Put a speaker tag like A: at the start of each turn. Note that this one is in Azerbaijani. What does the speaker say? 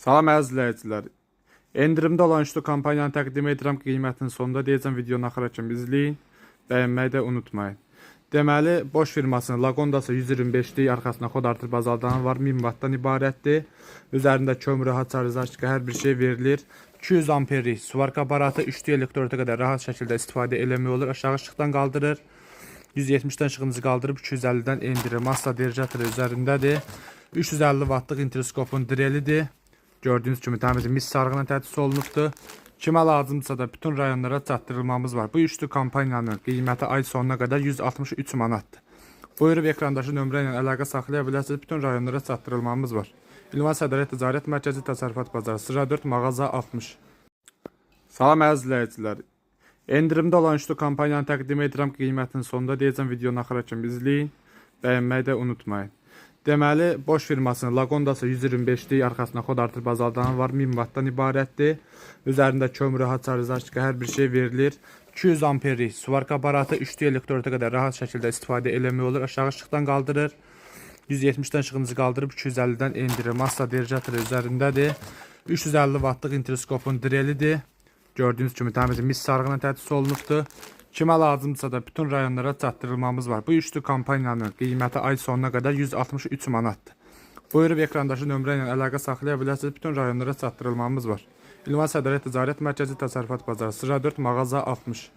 A: Salam əziz izləyicilər. Endirimdə olan üçlü kampaniyanı təqdim edirəm. Qiymətinin sonunda deyəcəm, videonu axıra kimi izləyin. Bəyənməyi də unutmayın. Deməli, Bosch firmasının Lagondası 125'lik, arxasında xod artır bazaldanı var. 1000 wattdan ibarətdir. Üzərində kömürü, haçarızlaşdıq, hər bir şey verilir. 200 amperlik suvarka aparatı 3 elektrota qədər rahat şəkildə istifadə eləmək olur. Aşağı işıqdan qaldırır. 170'den işığınızı qaldırıb 250'den endirir. Masa dericatoru üzərindədir. 350 wattlıq interskopun direlidir. Gördüğünüz kimi təmiz mis sarğına tədris olunubdur. Kimə lazımdırsa da bütün rayonlara çatdırılmamız var. Bu üçlü kampaniyanın qiyməti ay sonuna qədər 163 manatdır. Buyurub ekrandakı nömrə ilə əlaqə saxlaya bilərsiniz. Bütün rayonlara çatdırılmamız var. İlvan Sədərət Ticarət Mərkəzi Təsərrüfat Bazarı Sıra 4 mağaza 60. Salam əziz izləyicilər. Endirimdə olan üçlü kampaniyanı təqdim edirəm. Qiymətinin sonunda deyəcəm, videonu axıra kimi izləyin. Bəyənməyi də unutmayın. Deməli, Bosch firmasının Lagondası 125'lik, arxasında xod artır bazaldanı var. 1000 wattdan ibarətdir. Üzərində kömürü, haçarızlaşdıq, hər bir şey verilir. 200 amperlik suvarka aparatı 3 elektrota qədər rahat şəkildə istifadə eləmək olur. Aşağı işıqdan qaldırır. 170'den işığınızı qaldırıb 250'den endirir. Masa dericatoru üzərindədir. 350 wattlıq interskopun direlidir. Gördüğünüz kimi təmiz mis sarğına tədris olunubdur. Kimə lazımdırsa da bütün rayonlara çatdırılmamız var. Bu üçlü kampaniyanın qiyməti ay sonuna qədər 163 manatdır. Buyurub ekrandakı nömrə ilə əlaqə saxlaya bilərsiniz. Bütün rayonlara çatdırılmamız var. İlvan Sədərət Ticarət Mərkəzi Təsərrüfat Bazarı Sıra 4 mağaza 60.